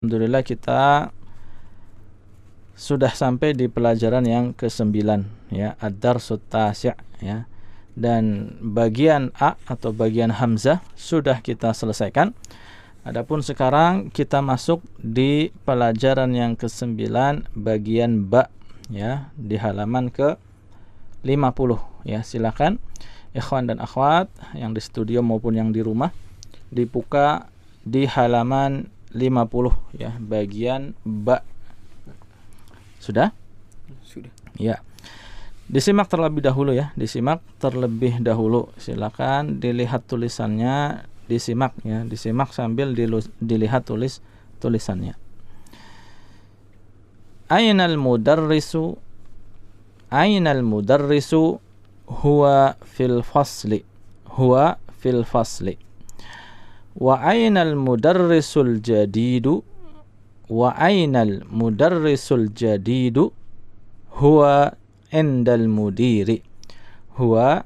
Alhamdulillah kita sudah sampai di pelajaran yang ke-9 ya, ad-darsut tasi' ya. Dan bagian A atau bagian hamzah sudah kita selesaikan. Adapun sekarang kita masuk di pelajaran yang ke-9 bagian ba ya, di halaman ke-50 ya. Silakan ikhwan dan akhwat yang di studio maupun yang di rumah dibuka di halaman 50 ya, bagian ba. Sudah? Sudah. Ya. Disimak terlebih dahulu ya, disimak terlebih dahulu. Silakan dilihat tulisannya, disimak ya, disimak sambil dilihat tulisannya. Ainal mudarrisu? Ainal mudarrisu? Huwa fil fasli. Huwa fil fasli. Wa ainal mudarrisul jadidu? Wa ainal mudarrisul jadidu? Huwa indal mudiri. Huwa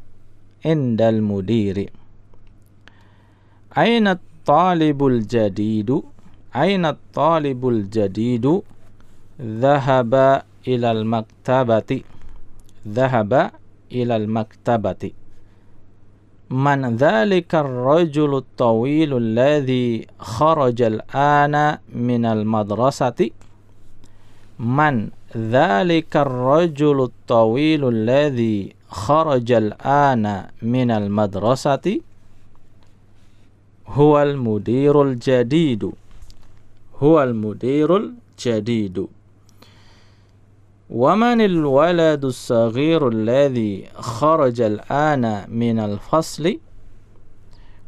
indal mudiri. Aina talibul jadidu? Aina talibul jadidu? Dhahaba ilal maktabati. Dhahaba ilal maktabati. Man dhalika ar-rajulu at-tawilu alladhi kharaja al-ana minal madrasati? Man dhalika ar-rajulu at-tawilu alladhi kharaja al-ana minal madrasati? Huwal mudirul jadidu. Huwal mudirul jadidu. ومن الولد الصغير الذي خرج الآن من الفصل؟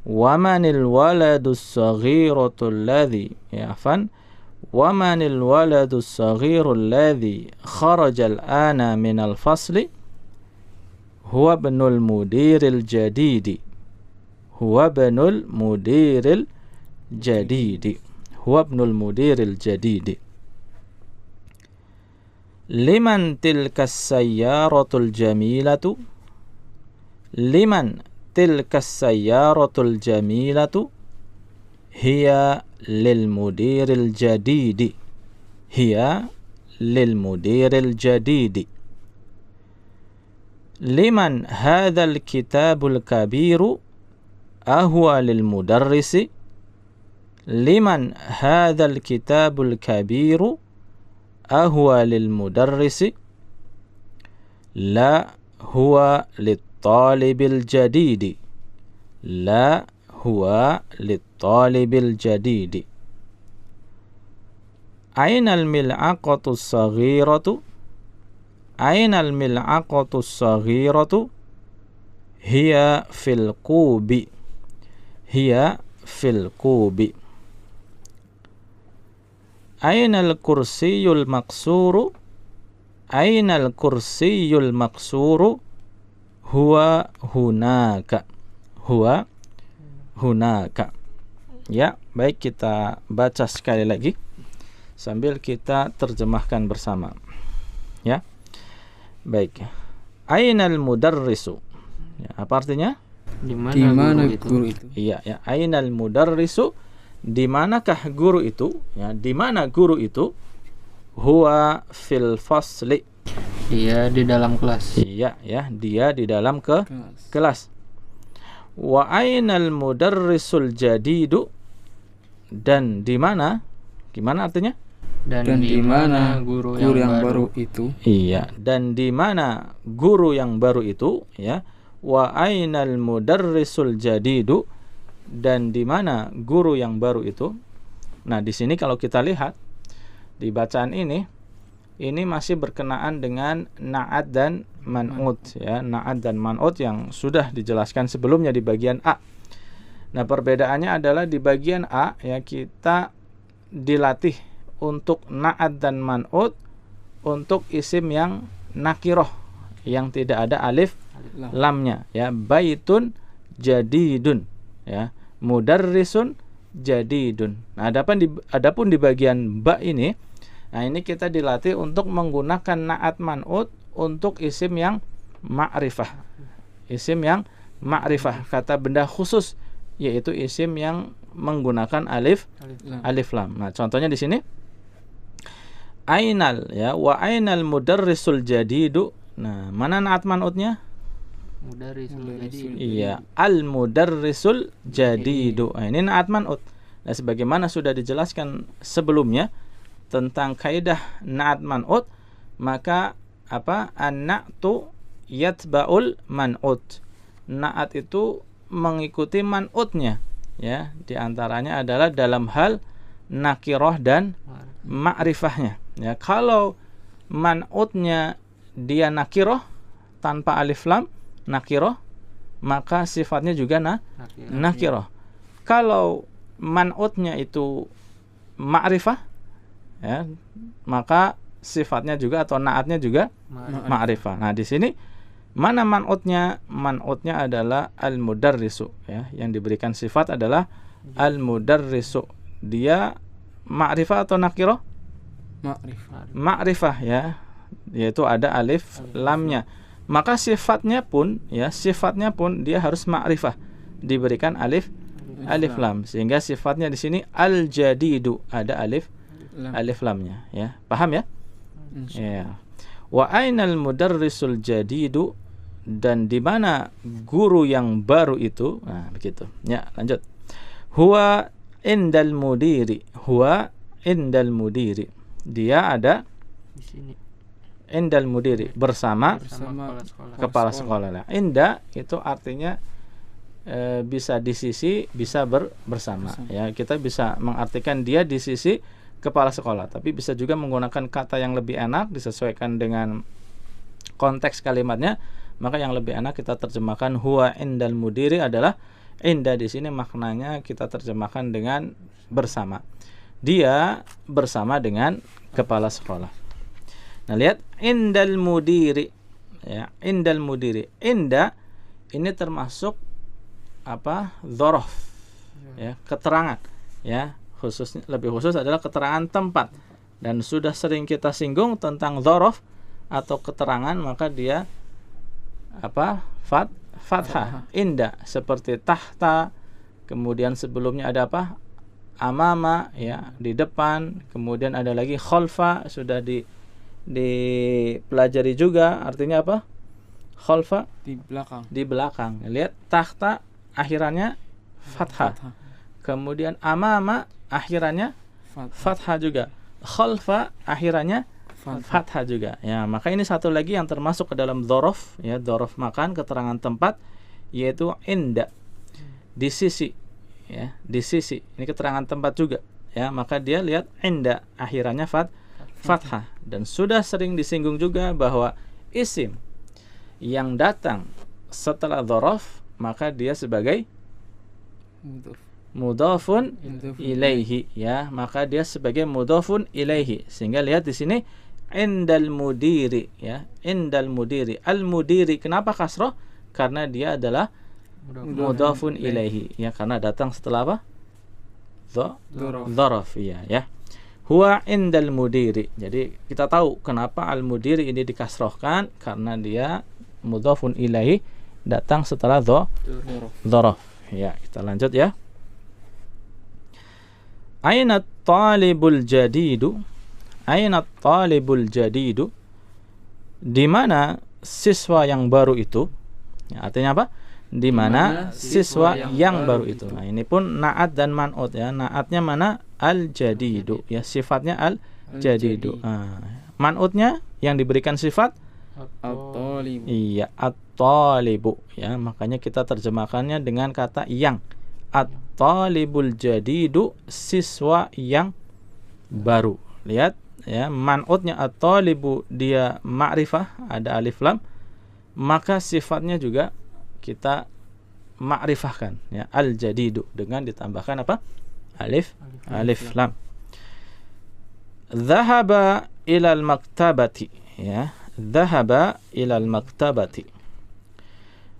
ومن الولد الصغير الذي ومن الولد الصغير الذي خرج الآن من الفصل؟ هو ابن المدير الجديد. هو ابن المدير الجديد. هو ابن المدير الجديد. Liman tilkas sayyaratul jamilatu? Liman tilkas sayyaratul jamilatu? Hiya lil mudiril jadidi. Hiya lil mudiril jadidi. Liman hadzal kitabul kabiru? Ahwa lil mudarrisi. Liman hadzal kitabul kabiru? Ahwa lil mudarrisi? La huwa lit talibil jadidi. La huwa lit talibil jadidi. Ainal mil'aqatu as-saghiratu? Ainal mil'aqatu as-saghiratu? Hiya fil qubi. Hiya fil qubi. Ainal kursiyul maksuru? Ainal kursiyul maksuru? Huwa hunaka. Huwa hunaka. Ya, baik, kita baca sekali lagi sambil kita terjemahkan bersama. Ya. Baik. Ainal mudarrisu? Ya, apa artinya? Di mana guru itu? Iya, ya. Ainal mudarrisu? Di manakah guru itu? Ya, di mana guru itu? Huwa fil fasli. Dia di dalam kelas. Iya, ya, dia di dalam kelas. Wa ainal mudarrisul jadidu? Dan di mana? Gimana artinya? Dan di mana guru yang baru itu? Iya, dan di mana guru yang baru itu? Ya. Wa ainal mudarrisul jadidu? Dan di mana guru yang baru itu? Nah, di sini kalau kita lihat di bacaan ini masih berkenaan dengan na'at dan man'ut ya, na'at dan man'ut yang sudah dijelaskan sebelumnya di bagian A. Nah, perbedaannya adalah di bagian A ya, kita dilatih untuk na'at dan man'ut untuk isim yang nakiroh yang tidak ada alif lamnya ya, baitun jadidun ya, mudarrisun jadidun. Nah, adapun di bagian ba ini, nah ini kita dilatih untuk menggunakan na'at man'ut untuk isim yang ma'rifah. Isim yang ma'rifah, kata benda khusus, yaitu isim yang menggunakan alif lam. Nah, contohnya di sini ainal ya, wa ainal mudarrisul jadidu. Nah, mana naat man'utnya? Mudarrisul jadidu. Iya, al mudarrisul jadidu. Nah, ini naat man'ut. Nah, sebagaimana sudah dijelaskan sebelumnya tentang kaidah naat man'ut, maka apa? An-na'tu yatba'ul man'ut. Naat itu mengikuti man'utnya, ya. Di antaranya adalah dalam hal nakirah dan ma'rifahnya. Ya, kalau man'utnya dia nakirah tanpa alif lam, nakirah, maka sifatnya juga nakirah. Kalau man'utnya itu ma'rifah, ya, maka sifatnya juga atau naatnya juga ma'rifah. Nah, di sini mana man'utnya? Man'utnya adalah al-mudarrisu, ya. Yang diberikan sifat adalah al-mudarrisu. Dia ma'rifah atau nakirah? Ma'rifah, ya. Yaitu ada alif lamnya. Maka sifatnya pun, ya, sifatnya pun dia harus ma'rifah. Diberikan alif lam, sehingga sifatnya di sini al-jadidu, ada alif lamnya, ya. Paham ya? Ya. Wa ainal mudarrisul jadidu, dan di mana guru yang baru itu. Nah, begitu. Ya, lanjut. Huwa indal mudiri. Huwa indal mudiri. Dia ada Di sini indal mudiri, bersama kepala sekolah. sekolah. Nah, inda itu artinya bisa di sisi, bisa bersama. Ya, kita bisa mengartikan dia di sisi kepala sekolah, tapi bisa juga menggunakan kata yang lebih enak disesuaikan dengan konteks kalimatnya. Maka yang lebih enak kita terjemahkan huwa indal mudiri adalah inda di sini maknanya kita terjemahkan dengan bersama. Dia bersama dengan kepala sekolah. Nah, lihat indal mudiri, ya, indal mudiri. Inda ini termasuk apa? Dzaraf, ya, keterangan, ya. Lebih khusus adalah keterangan tempat. Dan sudah sering kita singgung tentang dzaraf atau keterangan, maka dia apa? Fathah. Inda, seperti tahta, kemudian sebelumnya ada apa? Amama, ya, di depan, kemudian ada lagi khalfa, sudah dipelajari juga, artinya apa? Khalfa, di belakang. Lihat, tahta akhirannya fathah. Kemudian amama akhirannya fathah juga. Khalfa akhirannya fathah juga. Ya, maka ini satu lagi yang termasuk ke dalam dzaraf, ya, dzaraf makan, keterangan tempat, yaitu inda. Di sisi, ya, di sisi. Ini keterangan tempat juga, ya. Maka dia lihat inda akhirannya fathah. Dan sudah sering disinggung juga bahwa isim yang datang setelah dzaraf, maka dia sebagai mudhafun ilaihi, ya, maka dia sebagai mudhafun ilaihi. Sehingga lihat di sini indal mudiri, ya, indal mudiri. Al mudiri kenapa kasrah? Karena dia adalah mudhafun ilaihi, ya, karena datang setelah apa? Dzaraf, ya. Huwa indal mudiri. Jadi kita tahu kenapa al mudiri ini dikasrahkan, karena dia mudhafun ilaihi, datang setelah dzaraf. Ya, kita lanjut ya. Aina talibul jadidu? Aina talibul jadidu? Di mana siswa yang baru itu? Ya, artinya apa? Di mana siswa yang baru itu. Nah, ini pun naat dan man'ut, ya. Naatnya mana? Al-jadidu, ya, sifatnya al-jadidu. Nah, man'utnya yang diberikan sifat At-talibu. iya, at-talibu, ya. Makanya kita terjemahkannya dengan kata yang. At-talibul jadidu, siswa yang baru. Lihat, ya, man'utnya at-talibu dia ma'rifah, ada alif lam, maka sifatnya juga kita ma'rifahkan, ya, al-jadidu, dengan ditambahkan apa? Alif lam. Dhahaba ilal maktabati, ya. Dhahaba ilal maktabati.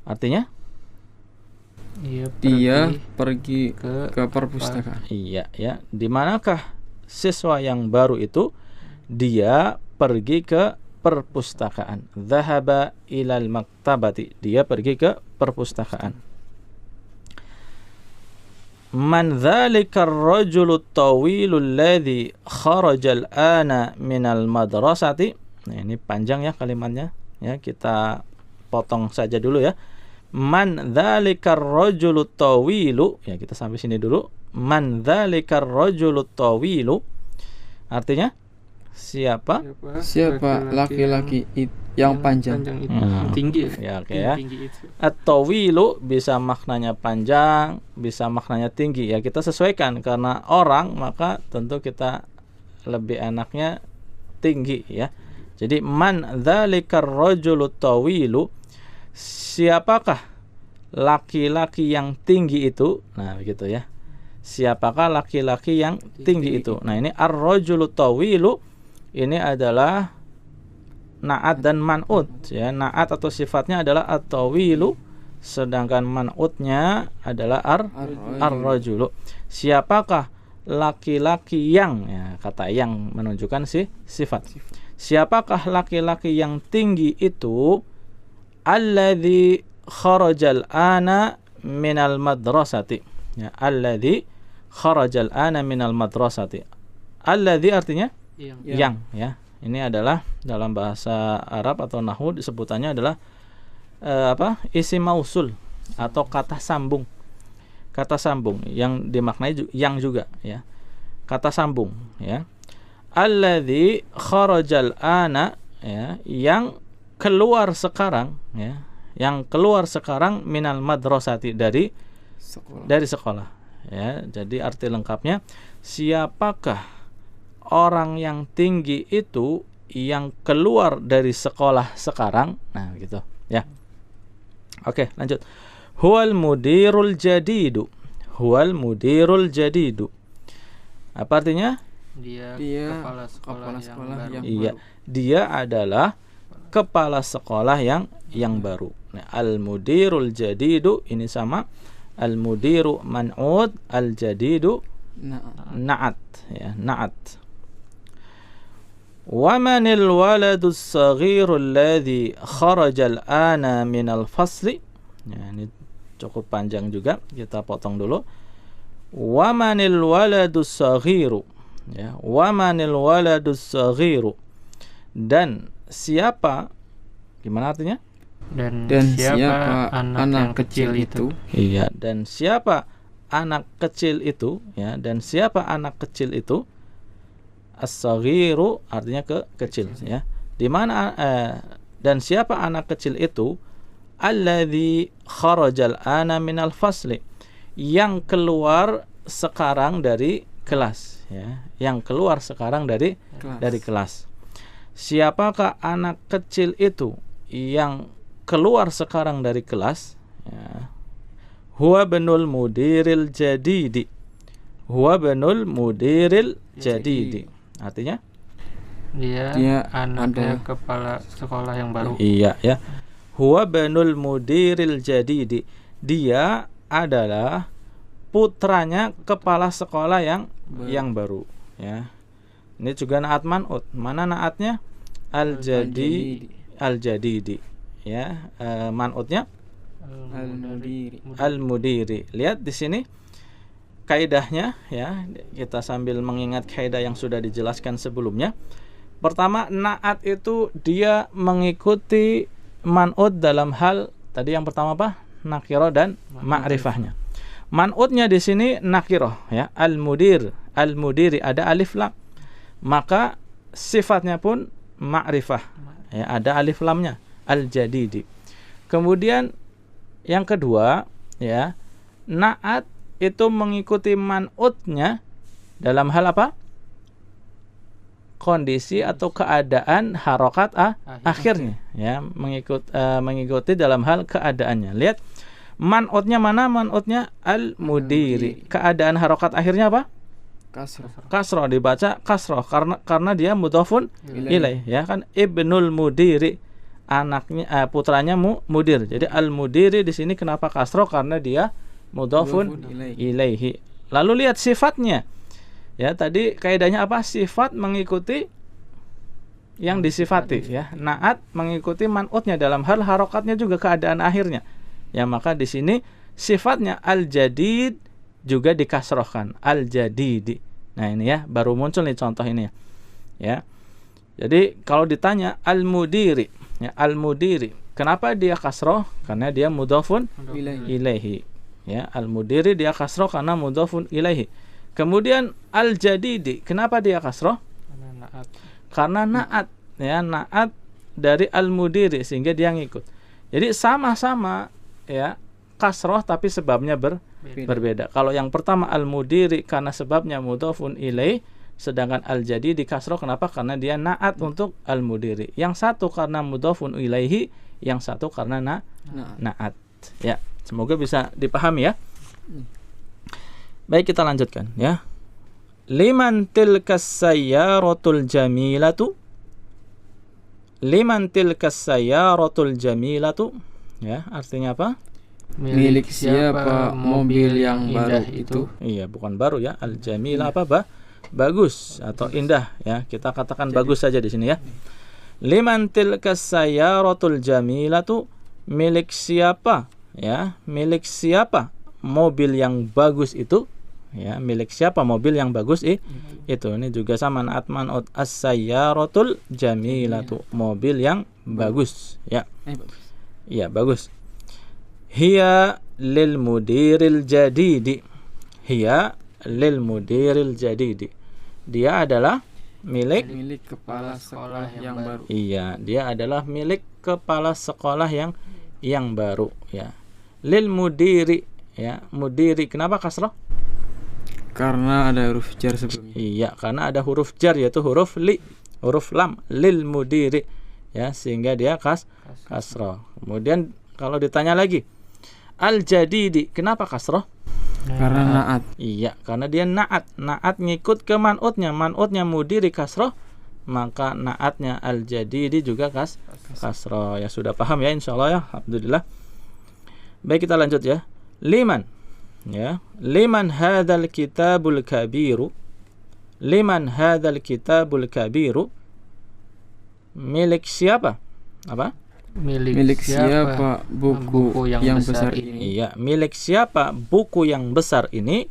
Artinya dia pergi ke perpustakaan. Iya, ya. Di manakah siswa yang baru itu? Dia pergi ke perpustakaan. Dhahaba ilal maktabati. Dia pergi ke perpustakaan. Man dzalikar rajulul tawilul ladzi kharajal ana minal madrasati. Nah, ini panjang ya kalimatnya. Ya, kita potong saja dulu ya. Man dzalikar rajulut tawilu. Ya, kita sampai sini dulu. Man dzalikar rajulut tawilu. Artinya siapa laki-laki yang panjang itu, yang tinggi ya, oke ya. Tinggi itu. At-tawilu bisa maknanya panjang, bisa maknanya tinggi. Ya, kita sesuaikan karena orang, maka tentu kita lebih enaknya tinggi ya. Jadi man dzalikar rajulut tawilu, siapakah laki-laki yang tinggi itu? Nah, begitu ya. Siapakah laki-laki yang tinggi itu? Nah, ini ar-rajulut tawilu ini adalah na'at dan man'ut ya. Na'at atau sifatnya adalah at-tawilu, sedangkan man'utnya adalah ar-rajulu. Siapakah laki-laki yang, ya, kata yang menunjukkan sifat. Siapakah laki-laki yang tinggi itu? Alladzi kharajal ana minal madrasati. Ya, alladzi kharajal ana minal madrasati. Alladzi artinya yang ya. Ini adalah dalam bahasa Arab atau nahwu disebutannya adalah isim mausul atau kata sambung. Kata sambung yang dimaknai yang juga ya. Kata sambung ya. Alladzi kharajal ana ya, yang keluar sekarang ya. Yang keluar sekarang minal madrasati dari sekolah ya. Jadi arti lengkapnya, siapakah orang yang tinggi itu yang keluar dari sekolah sekarang? Nah, gitu ya. Oke, lanjut. Huwal mudirul jadidu. Huwal mudirul jadidu. Apa artinya? Dia kepala sekolah yang iya, baru. Dia adalah kepala sekolah yang baru. Nah, al-mudirul jadidu ini sama al-mudiru man'ud, al-jadidu na'at ya, na'at. Wa manil waladus saghirul ladzi kharajal ana minal fasli. Ya, ini cukup panjang juga, kita potong dulu. Wa manil waladus saghiru ya, wa manil waladus saghiru. Dan siapa, gimana artinya? Dan siapa anak kecil itu? Iya, dan siapa anak kecil itu ya, dan siapa anak kecil itu? As-saghiru artinya kecil ya. Di mana dan siapa anak kecil itu? Alladzi kharajal ana minal fasli, yang keluar sekarang dari kelas ya, yang keluar sekarang dari kelas. Siapakah anak kecil itu yang keluar sekarang dari kelas ya? Huwa benul mudiril jadidi. Huwa benul mudiril jadidi. Artinya dia anaknya kepala sekolah yang baru. Iya ya. Huwa benul mudiril jadidi. Dia adalah putranya kepala sekolah yang baru ya. Ini juga naat man'ut. Mana naatnya? Al-jadidi ya. Man'utnya al-mudiri. Lihat di sini kaidahnya ya, kita sambil mengingat kaidah yang sudah dijelaskan sebelumnya. Pertama, naat itu dia mengikuti man'ut dalam hal tadi yang pertama apa? Nakirah dan ma'rifahnya. Man'utnya di sini nakirah ya, al-mudiri ada alif lam. Maka sifatnya pun ma'rifah ya, ada alif lamnya, al-jadidi. Kemudian yang kedua ya, naat itu mengikuti man'utnya dalam hal apa? Kondisi atau keadaan harokat akhirnya ya, mengikuti dalam hal keadaannya. Lihat man'utnya mana? Man'utnya al-mudiri. Keadaan harokat akhirnya apa? Kasroh, dibaca kasroh karena dia mudhofun ilaih ya kan, ibnul mudiri, anaknya putranya mudir. Jadi al-mudiri di sini kenapa kasroh? Karena dia mudhofun ilaihi. Lalu lihat sifatnya. Ya, tadi kaidahnya apa? Sifat mengikuti yang disifati ya. Naat mengikuti man'utnya dalam hal harokatnya juga keadaan akhirnya. Ya, maka di sini sifatnya al-jadid juga dikasrohkan, al-jadidi. Nah ini ya, baru muncul nih contoh ini ya. Jadi kalau ditanya al-mudiri, ya, al-mudiri, kenapa dia kasroh? Karena dia mudhofun ilaihi. Ya, al-mudiri dia kasroh karena mudhofun ilaihi. Kemudian al-jadidi, kenapa dia kasroh? Karena naat, ya, naat dari al-mudiri sehingga dia ngikut. Jadi sama-sama ya kasroh tapi sebabnya berbeda. Kalau yang pertama al-mudiri karena sebabnya mudhofun ilaih, sedangkan al-jadidi kasroh kenapa? Karena dia naat untuk al-mudiri. Yang satu karena mudhofun ilaihi, yang satu karena naat. Ya, semoga bisa dipahami ya. Baik, kita lanjutkan ya. Liman tilkas sayyaratul jamilatu. Liman tilkas sayyaratul jamilatu. Ya, artinya apa? Milik siapa mobil yang baru itu? Iya, bukan baru ya. Al-jamila apa, bagus atau indah ya. Kita katakan bagus saja di sini ya. Liman tilkas sayyaratul jamilatu, milik siapa ya? Milik siapa mobil yang bagus itu? Ya, milik siapa mobil yang bagus itu? Ini juga sama naat man'ut, as-sayyaratul jamilatu, mobil yang bagus ya. Iya, bagus. Hiya lil mudiril jadidi. Hiya lil mudiril jadidi. Dia adalah milik kepala sekolah yang baru. Iya, dia adalah milik kepala sekolah yang baru ya. Lil mudiri ya, mudiri kenapa kasrah? Karena ada huruf jar sebelumnya. Iya, karena ada huruf jar yaitu huruf lam, lil mudiri ya, sehingga dia kasrah. Kemudian kalau ditanya lagi, al-jadidi kenapa kasrah? Karena naat. Iya, karena dia naat. Naat ngikut ke man'utnya. Man'utnya mudiri kasrah, maka naatnya al-jadidi juga kasrah. Ya, sudah paham ya insyaallah ya. Alhamdulillah. Baik, kita lanjut ya. Liman ya. Liman hadzal kitabul kabiru. Liman hadzal kitabul kabiru. Milik siapa? Apa? Milik siapa buku yang besar ini? Iya, milik siapa buku yang besar ini?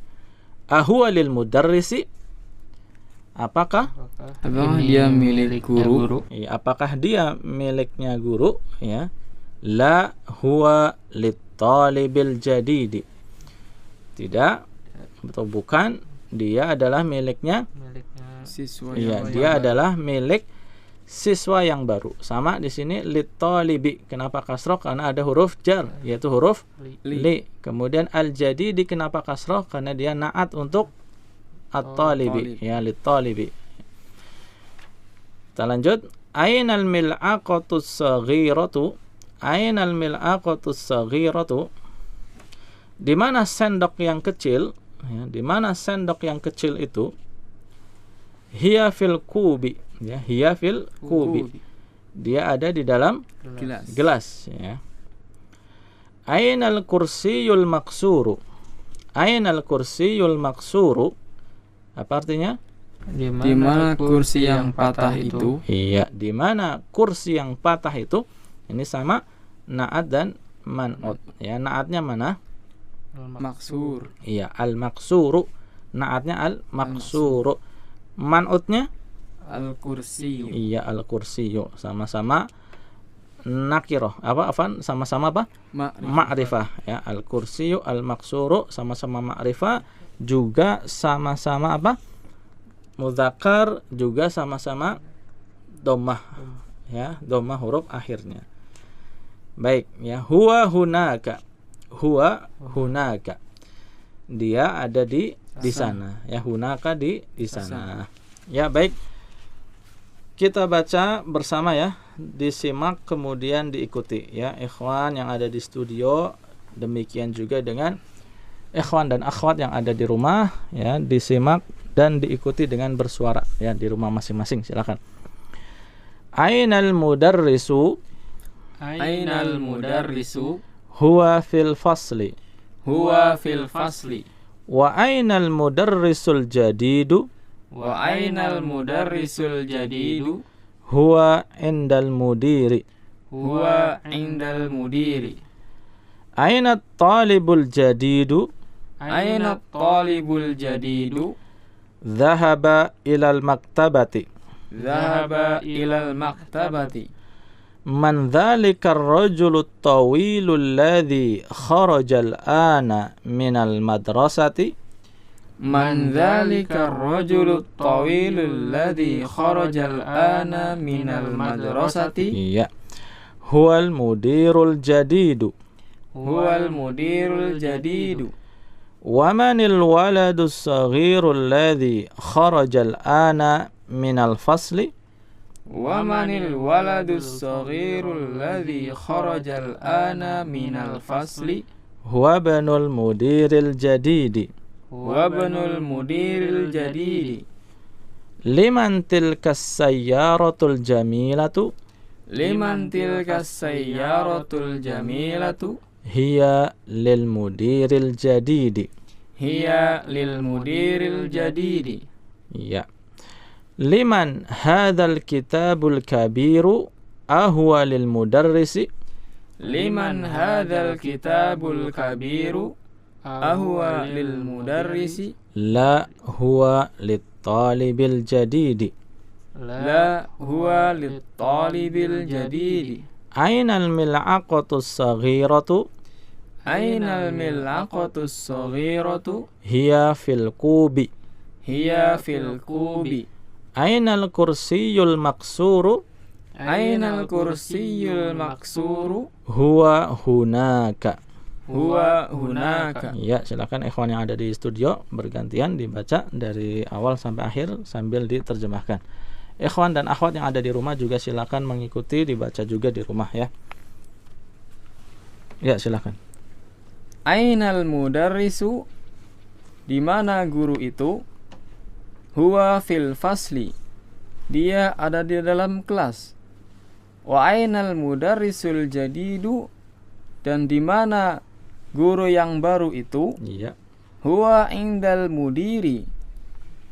Ahuwa lil mudarrisi. Apakah dia milik guru? Iya, apakah dia miliknya guru? Ya. La huwa lit talibil jadidi. Tidak atau bukan, dia adalah miliknya siswa. Iya, dia adalah milik siswa yang baru. Sama di sini lit-talibi. Kenapa kasroh? Karena ada huruf jar yaitu huruf li. Kemudian al-jadidi kenapa kasroh? Karena dia naat untuk at-talibi ya, lit-talibi. Kita lanjut. Ainal mil'aqatus saghiratu. Ainal mil'aqatus saghiratu. Di mana sendok yang kecil ya, di mana sendok yang kecil itu? Hiya fil kubi ya, hiya fil kubi. Dia ada di dalam gelas ya. Ainal kursiyul maksuru. Ainal kursiyul maksuru. Apa artinya? Di mana kursi yang patah itu? Iya, di mana kursi yang patah itu? Ini sama naat dan man'ut ya. Naatnya mana? Maksur. Iya, al-maksuru. Naatnya al-maksuru. Man'utnya al-kursiyu. Iya, al-kursiyu. Sama-sama nakirah. Sama-sama apa? Ma'rifah ya. Al-kursiyu, al-maksuru sama-sama ma'rifah, juga sama-sama apa? Mudzakkar, juga sama-sama dhammah ya, dhammah huruf akhirnya. Baik ya, huwa hunaka. Huwa hunaka. Dia ada di sana ya, hunaka di sana. Ya, baik. Kita baca bersama ya, disimak kemudian diikuti ya ikhwan yang ada di studio, demikian juga dengan ikhwan dan akhwat yang ada di rumah ya, disimak dan diikuti dengan bersuara ya di rumah masing-masing. Silakan. Ainal mudarrisu. Ainal mudarrisu. Huwa fil fasli. Huwa fil fasli. Wa ainal mudarrisul jadidu. Wa ainal mudarrisul jadidu. Huwa indal mudiri. Huwa indal mudiri. Aina talibul jadidu. Aina talibul jadidu? Dhahaba ilal maktabati. Dhahaba ilal maktabati. Man dhalika ar-rajulu at-tawilu alladhi kharaja al-ana minal madrasati. Man dhalika ar-rajulu at-tawilu alladhi kharaja al-ana minal madrasati. Iya. Huwal mudirul jadidu. Huwal mudirul jadidu. ومن الولد الصغير الذي خرج الآن من الفصل. ومن الولد الصغير الذي خرج الآن من الفصل. هو ابن المدير الجديد. هو ابن المدير الجديد. لمن تلك السيارة الجميلة. لمن تلك السيارة الجميلة. هي للمدير الجديد. هي للمدير الجديد. Ya. Liman hadzal kitabul kabiru ahwa lil mudarrisi. Liman hadzal kitabul kabiru ahwa lil mudarrisi. La huwa lit talibil jadidi. La huwa lit talibil jadidi. Ainal mil'aqatus saghiratu. Ainal mil'aqatus saghiratu. Hiya fil kubi. Hiya fil kubi. Ainal kursiyul maksuru. Ainal kursiyul maksuru. Huwa hunaka. Huwa hunaka. Ya, silakan ikhwan yang ada di studio bergantian dibaca dari awal sampai akhir sambil diterjemahkan. Ikhwan dan akhwat yang ada di rumah juga silakan mengikuti, dibaca juga di rumah ya. Ya, silakan. Ainal mudarrisu, di mana guru itu? Huwa fil fasli, dia ada di dalam kelas. Wa ainal mudarrisul jadidu, dan di mana guru yang baru itu? Iya. Huwa indal mudiri,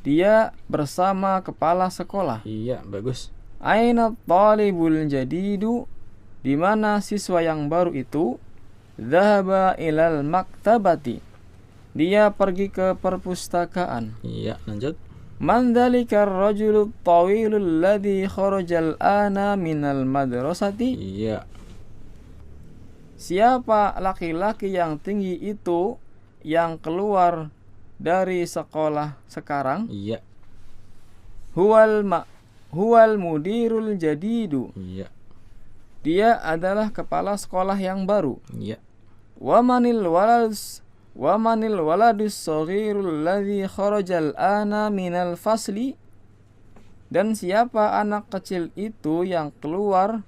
dia bersama kepala sekolah. Iya, bagus. Aina talibul jadidu, di mana siswa yang baru itu? Dhahaba ilal maktabati, dia pergi ke perpustakaan. Iya, lanjut. Man dzalikar rajulul tawilul ladzi kharajal ana minal madrasati. Iya. Siapa laki-laki yang tinggi itu yang keluar dari sekolah sekarang? Iya. Huwal mudirul jadidu. Iya. Dia adalah kepala sekolah yang baru. Iya. Wamanil waladus saghirul ladzi kharajal ana minal fasli, dan siapa anak kecil itu yang keluar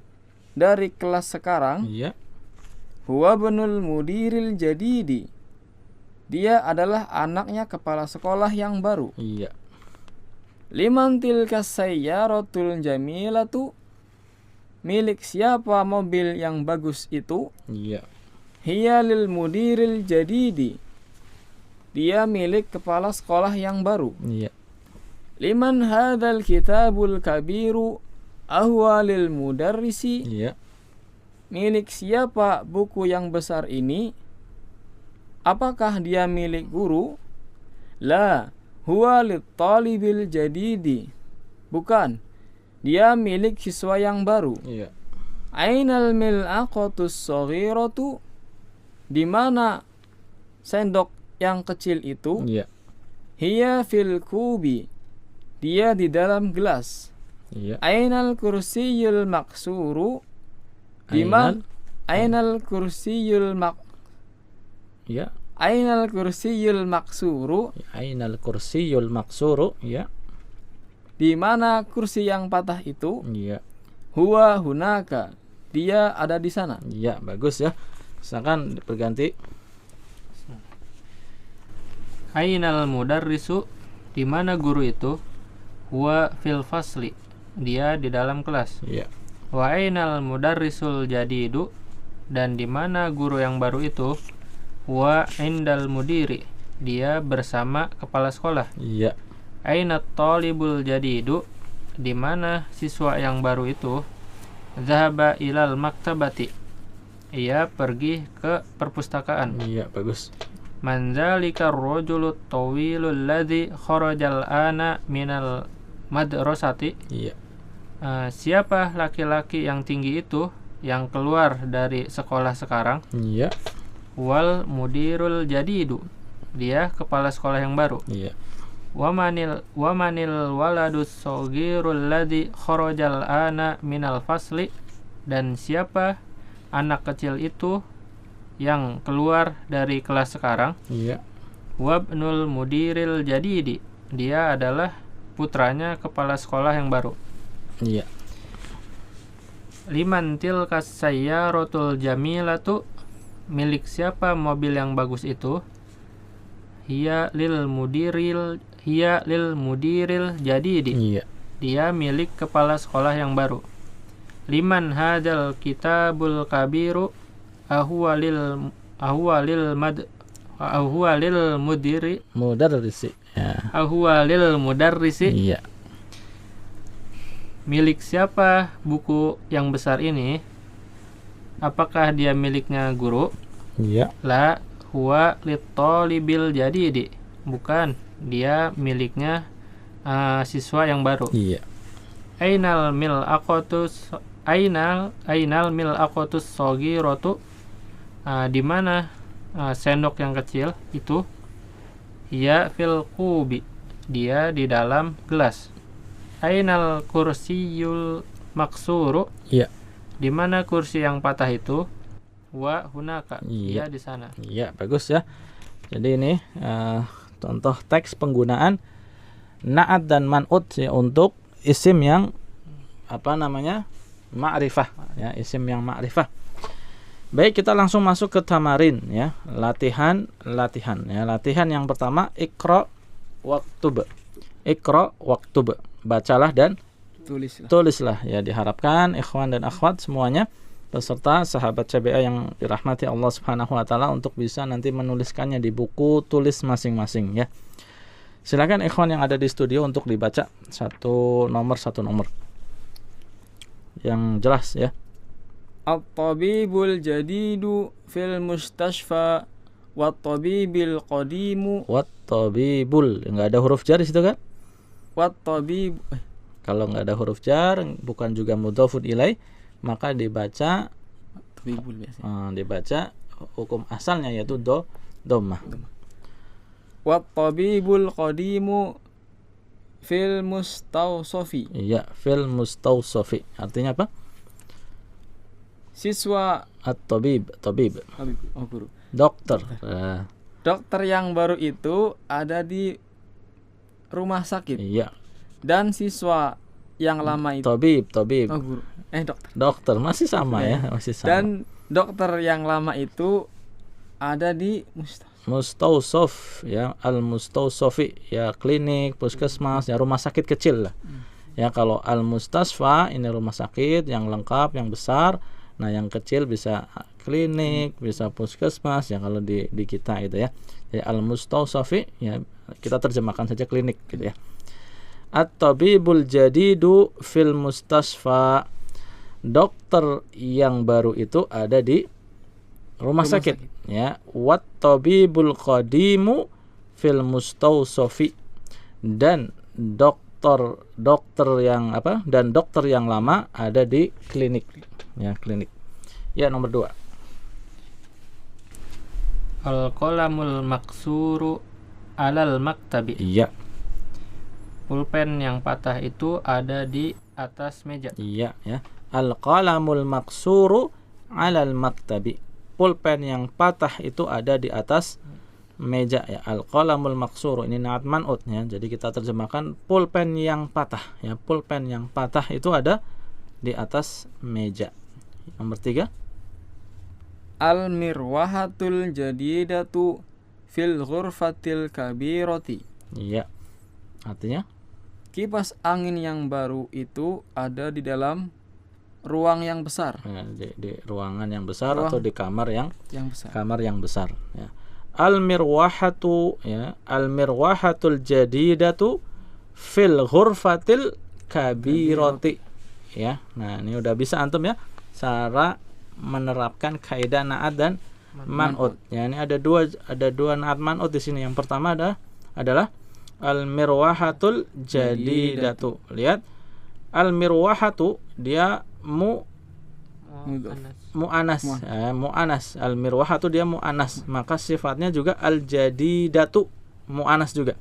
dari kelas sekarang? Iya. Huwa ibnul mudiril jadidi, dia adalah anaknya kepala sekolah yang baru. Iya. Liman tilka sayyaratul jamilatu, milik siapa mobil yang bagus itu? Iya. Hiya lil mudiril jadidi, dia milik kepala sekolah yang baru. Iya. Liman hadzal kitabul kabiru ahwa lil mudarrisi, Iya. milik siapa buku yang besar ini? Apakah dia milik guru? La huwa lit talibil jadidi, bukan, dia milik siswa yang baru. Iya. Ainal mil'aqatus saghiratu, di mana sendok yang kecil itu? Iya. Hiya fil kubi, dia di dalam gelas. Iya. Ainal kursiyul maksuru, di mana ainal kursiyul Iya. ainal kursiyul maksuru, Ainal kursiyul maksuru. Iya. di mana kursi yang patah itu? Iya. Huwa hunaka, dia ada di sana. Iya, bagus ya. Silakan berganti. Ainal mudarrisu, di mana guru itu? Huwa fil fasli, dia di dalam kelas. Iya. Wa ainal mudarrisul jadidu, dan di mana guru yang baru itu? Huwa indal mudiri, dia bersama kepala sekolah. Iya. Ainat talibul jadidu, di mana siswa yang baru itu? Zahaba ilal maktabati, ia pergi ke perpustakaan. Iya, bagus. Man dzalika ar-rajulu at-tawilul ladzi kharajal ana minal madrasati. Iya. Siapa laki-laki yang tinggi itu yang keluar dari sekolah sekarang? Iya. Wal mudirul jadidu, dia kepala sekolah yang baru. Iya. Wamanil waladus shogirul ladzi kharajal ana minal fasli, dan siapa anak kecil itu yang keluar dari kelas sekarang? Iya. Wabnul mudiril jadidi, dia adalah putranya kepala sekolah yang baru. Iya. Liman tilkas sayyaratul jamilatu, milik siapa mobil yang bagus itu? Hiya lil mudiril jadidi, Iya. dia milik kepala sekolah yang baru. Liman hadzal kitabul kabiru, ahuwa lil mudiri, Mudarrisi. Ya. ahuwa lil mudarrisi, Iya. milik siapa buku yang besar ini? Apakah dia miliknya guru? Iya. La huwa litolibil jadidi, bukan, dia miliknya siswa yang baru. Iya. Ainal mil akotus sogiratu, di mana sendok yang kecil itu? Hiya fil kubi, dia di dalam gelas. Ainal kursiyul maksuru, Iya. di mana kursi yang patah itu? Wa hunaka, Iya. dia di sana. Iya, bagus ya. Jadi ini contoh teks penggunaan na'at dan man'ut ya, untuk isim yang ma'rifah ya, isim yang ma'rifah. Baik, kita langsung masuk ke tamarin ya, latihan ya. Latihan yang pertama, iqra waktub. Iqra waktub, bacalah dan tulislah ya. Diharapkan ikhwan dan akhwat semuanya beserta sahabat CBA yang dirahmati Allah Subhanahu wa taala untuk bisa nanti menuliskannya di buku tulis masing-masing ya. Silakan ikhwan yang ada di studio untuk dibaca satu nomor yang jelas ya. At-tabibul jadidu fil mustashfa wat-tabibil qadimu. Wat-tabibul, enggak ada huruf jar di situ kan? Wat-tabib, Kalau enggak ada huruf jar, bukan juga mudhafun ilai, maka dibaca tabibul biasa. Dibaca hukum asalnya yaitu dhammah. Wat-tabibul qadimu fil mustawsafi. Iya, fil mustawsafi. Artinya apa? Siswa At-tabib, guru. dokter. Dokter yang baru itu ada di rumah sakit. Iya. Dan siswa yang lama itu Tabib. guru. Dokter. Dokter masih sama ya, masih sama. Dan dokter yang lama itu ada di Mustawsaf ya, al-mustawsafi ya, klinik, puskesmas ya, rumah sakit kecil lah. Ya, kalau al-mustasfa ini rumah sakit yang lengkap, yang besar. Nah, yang kecil bisa klinik, bisa puskesmas ya kalau di kita itu ya. Jadi al-mustawsafi ya, kita terjemahkan saja klinik gitu ya. At-tabibul jadidu fil mustasfa, dokter yang baru itu ada di rumah sakit ya. Wat tabibul qadimu fil mustawsafi, dan dokter yang lama ada di klinik ya, klinik. Ya, nomor 2. Al-qalamul maksuru alal maktabi. Iya. Pulpen yang patah itu ada di atas meja. Iya ya. Al-qalamul maksuru alal maktabi. Pulpen yang patah itu ada di atas meja ya. Al-qalamul maksuru ini na'at man'ut ya. Jadi kita terjemahkan pulpen yang patah ya. Pulpen yang patah itu ada di atas meja. Nomor 3. Al-mirwahatul jadidatu fil ghurfatil kabirati. Iya. Artinya kipas angin yang baru itu ada di dalam ruang yang besar. ya, di ruangan yang besar atau di kamar yang besar. Kamar yang besar ya. Al-mirwahatu ya, al-mirwahatul jadidatu fil ghurfatil kabirati ya. Nah, ini udah bisa antum ya cara menerapkan kaidah na'at dan man'ut. Ya, ini ada dua naat man'ut di sini. Yang pertama adalah al-mirwahatul jadidatu. Lihat, al-mirwahatu dia mu'anas. Mu'anas. Al-mirwahatu dia mu'anas. Maka sifatnya juga al-jadidatu, mu'anas juga.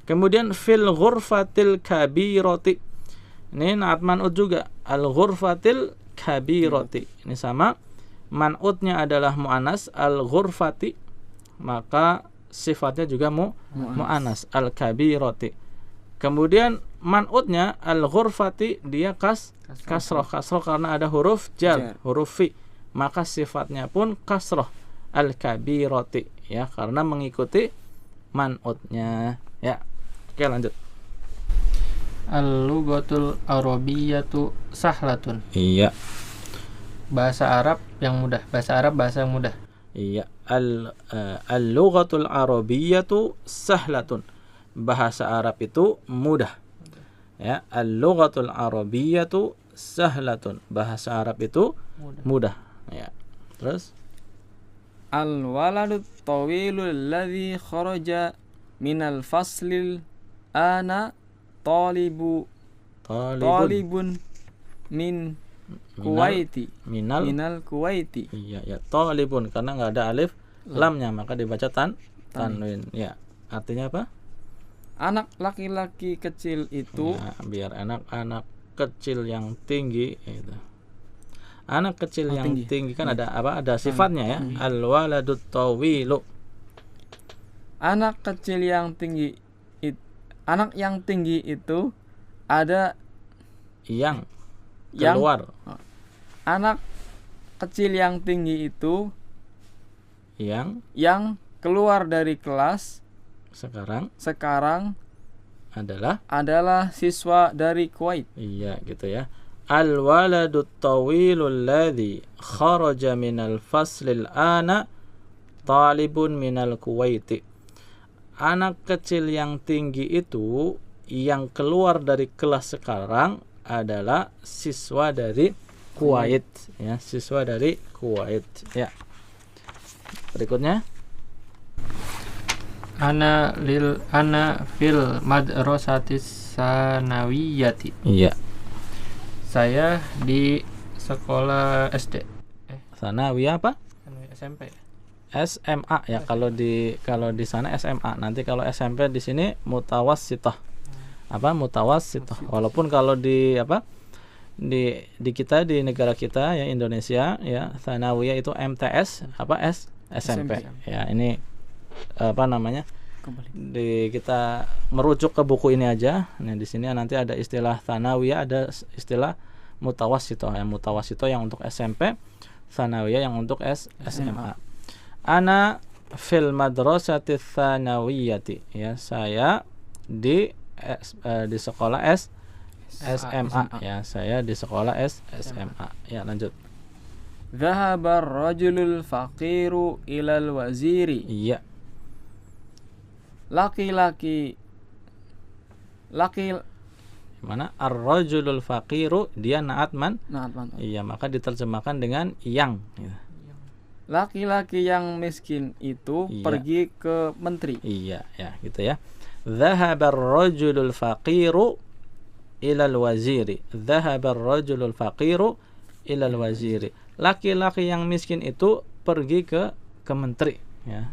Kemudian fil ghurfatil kabirati. Ini naat man'ut juga. Al-ghurfatil kabirati. Ini sama. Man'utnya adalah mu'anas al-ghurfati, maka sifatnya juga mu'anas al-kabirati. Kemudian man'utnya al-ghurfati dia kasroh karena ada huruf jar, huruf fi, maka sifatnya pun kasroh al-kabirati, ya, karena mengikuti man'utnya. Ya, oke, lanjut. Al-lughatul arabiyyatu sahlatun. Iya. Bahasa Arab yang mudah. Bahasa Arab bahasa yang mudah. Iya. Al-lughatul arabiyyatu sahlatun. Bahasa Arab itu mudah. Ya, al-lughatul arabiyyatu sahlatun. Bahasa Arab itu mudah. Ya. Terus Al-waladut tawilul ladzi kharaja minal faslil ana talibun min Kuwaiti. Minal Kuwaiti. Iya, ya, talibun karena enggak ada alif lamnya maka dibaca tanwin. Ya, artinya apa? Anak laki-laki kecil itu, ya, biar anak kecil yang tinggi itu. Anak kecil yang tinggi kan ada apa? Ada sifatnya ya. Al-waladut tawilu. Anak kecil yang tinggi anak yang tinggi itu ada yang keluar. Anak kecil yang tinggi itu yang keluar dari kelas sekarang adalah siswa dari Kuwait. Iya, gitu ya. Al-waladut tawilul ladzi kharaja minal faslil ana talibun minal Kuwaiti. Anak kecil yang tinggi itu yang keluar dari kelas sekarang adalah siswa dari Kuwait, ya, siswa dari Kuwait. Ya. Berikutnya, ana fil madrasatis sanawiyati. Iya. Saya di sekolah SD. Sanawiyah apa? SMP. SMA ya, kalau di sana SMA. Nanti kalau SMP di sini mutawassithah. Apa? Mutawassithah. Walaupun kalau di kita di negara kita ya Indonesia ya, Tsanawiyah itu MTS SMP. Ya, ini apa namanya? Kita merujuk ke buku ini aja. Nah, di sini nanti ada istilah Tsanawiyah, ada istilah mutawassithah. Yang mutawassithah yang untuk SMP, Tsanawiyah yang untuk SMA. Ana fil madrasati tsanawiyati. Ya, saya di sekolah SMA. Ya, saya di sekolah SMA. Ya, lanjut. Dhahabar rajulul faqiru ilal waziri. Iya. Laki mana? Ar-rajulul faqiru dia naat man. Iya, maka diterjemahkan dengan yang. Ya. Laki-laki yang miskin itu pergi ke menteri. Iya, ya, gitu ya. Dhahabar rajulul faqiru ilal waziri. Dhahabar rajulul faqiru ilal waziri. Laki-laki yang miskin itu pergi ke menteri, ya.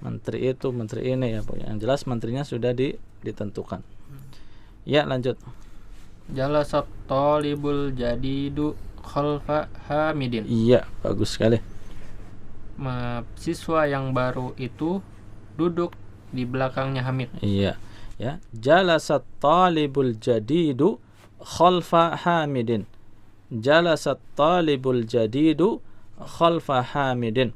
Menteri itu, menteri ini ya, yang jelas menterinya sudah ditentukan. Ya, lanjut. Jalasat talibul jadidu khalfa Hamidin. Iya, bagus sekali. Siswa yang baru itu duduk di belakangnya Hamid. Iya, ya. Jalasat talibul jadidu khalfa Hamidin. Jalasat talibul jadidu khalfa Hamidin.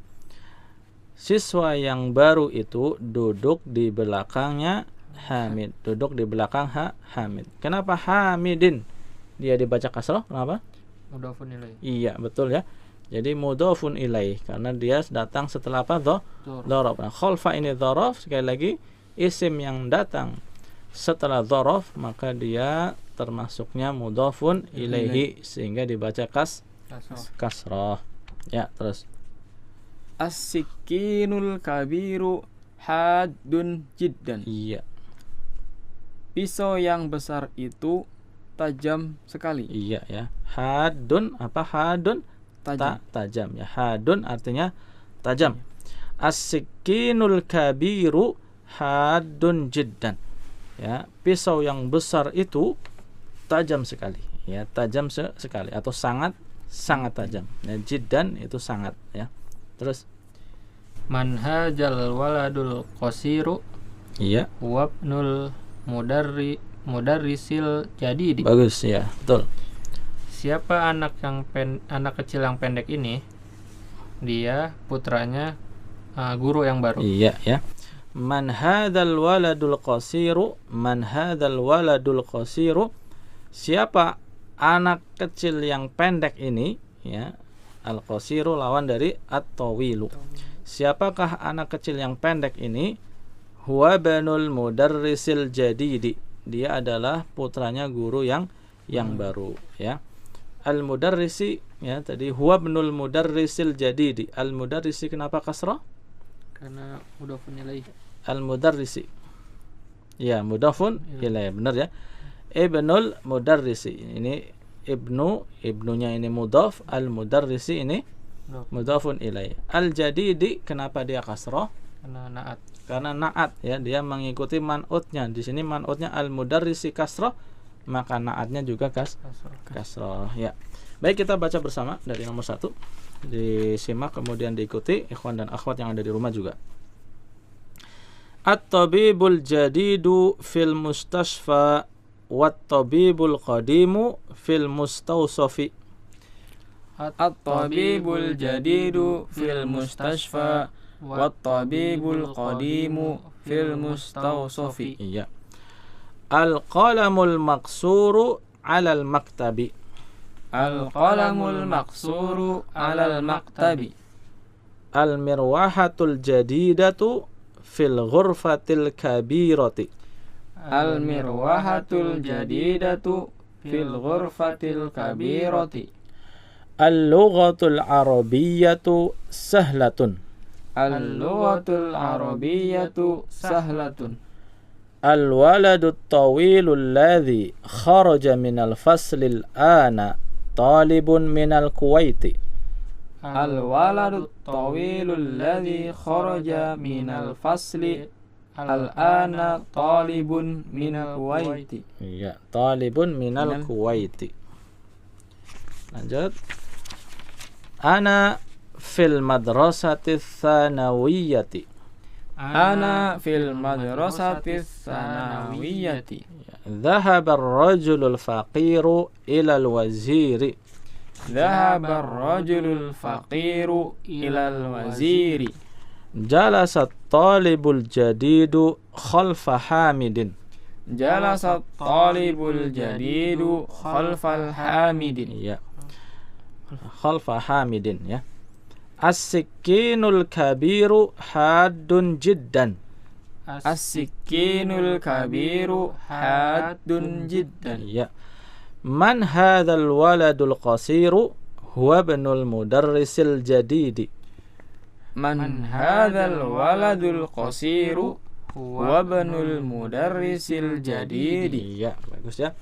Siswa yang baru itu duduk di belakangnya Hamid. Duduk di belakang Hamid. Kenapa Hamidin? Dia dibaca kasrah, kenapa? Mudhafun ilaih. Iya, betul ya. Jadi mudhafun ilaih karena dia datang setelah apa? Dzaraf. Nah, khalfa ini dzaraf, sekali lagi isim yang datang setelah dzaraf maka dia termasuknya mudhafun ilaihi sehingga dibaca kasrah. Ya, terus. As-sikinul kabiru haddun jiddan. Iya. Pisau yang besar itu tajam sekali. Iya ya. Hadun apa hadun? Tajam. Tajam ya. Hadun artinya tajam. As-sikinul kabiru hadun jiddan. Ya, pisau yang besar itu tajam sekali. Ya, tajam sekali atau sangat tajam. Ya, jiddan itu sangat ya. Terus Manhajal waladul qasiru iya. wabnul mudarrisil jadidi. Bagus ya, betul. Siapa anak kecil yang pendek ini? Dia putranya guru yang baru. Iya ya. Man hadzal waladul qasiru? Man hadzal waladul qasiru? Siapa anak kecil yang pendek ini? Ya. Al-qasiru lawan dari at-tawilu. Siapakah anak kecil yang pendek ini? Huwa banul mudarrisil jadidi. Dia adalah putranya guru yang baru ya. Al-mudarrisi ya, tadi huwa banul mudarrisil jadidi. Al-mudarrisi kenapa kasrah? Karena mudhafun ilaih. Al-mudarrisi. Ya, mudhafun ilaih, benar ya. Ibnul mudarrisi. Ini ibnunya ini mudhaf, al-mudarrisi ini mudhafun ilaih. Al-jadidi kenapa dia kasrah? Karena naat ya, dia mengikuti man'utnya. Di sini man'utnya al-mudarrisi kasrah, maka naatnya juga kasrah ya. Baik, kita baca bersama dari nomor 1. Disimak kemudian diikuti ikhwan dan akhwat yang ada di rumah juga. At-tabibul jadidu fil mustashfa wat-tabibul qadimu fil mustawsafi. At-tabibul jadidu fil mustashfa wat-tabibul qadimu fil mustawsafi. Iya. Al-qalamul maqsuru 'alal maktabi. Al-qalamul maqsuru 'alal maktabi. Al-mirwahatul jadidatu fil ghurfatil kabirati. Al-mirwahatul jadidatu fil ghurfatil kabirati. Al-lughatul arabiyyatu sahlatun. Al-lughatul arabiyyatu sahlatun. Al-waladut tawilul ladzi kharaja minal faslil ana talibun minal kuwaiti. Al-waladut tawilul ladzi kharaja minal fasli al-ana talibun minal kuwaiti. Iya, talibun minal kuwaiti. Lanjut. Ana fil madrasati tsanawiyyati. Ana fil madrasati tsanawiyyati. Dhahaba ar-rajulul faqiru ilal waziri. Dhahaba ar-rajulul faqiru ilal waziri. Jalasa at-talibul jadidu khalfa hamidin. Jalasa at-talibul jadidu khalfal hamidin. Iya. Khalfa hamidin ya. As-sikinul kabiru haddun jiddan. As-sikinul kabiru haddun jiddan. Iya. Man hadzal waladul qasiru? Huwa ibnul mudarrisil jadidi. Man hadzal waladul qasiru? Huwa ibnul mudarrisil jadidi. Iya, bagus ya.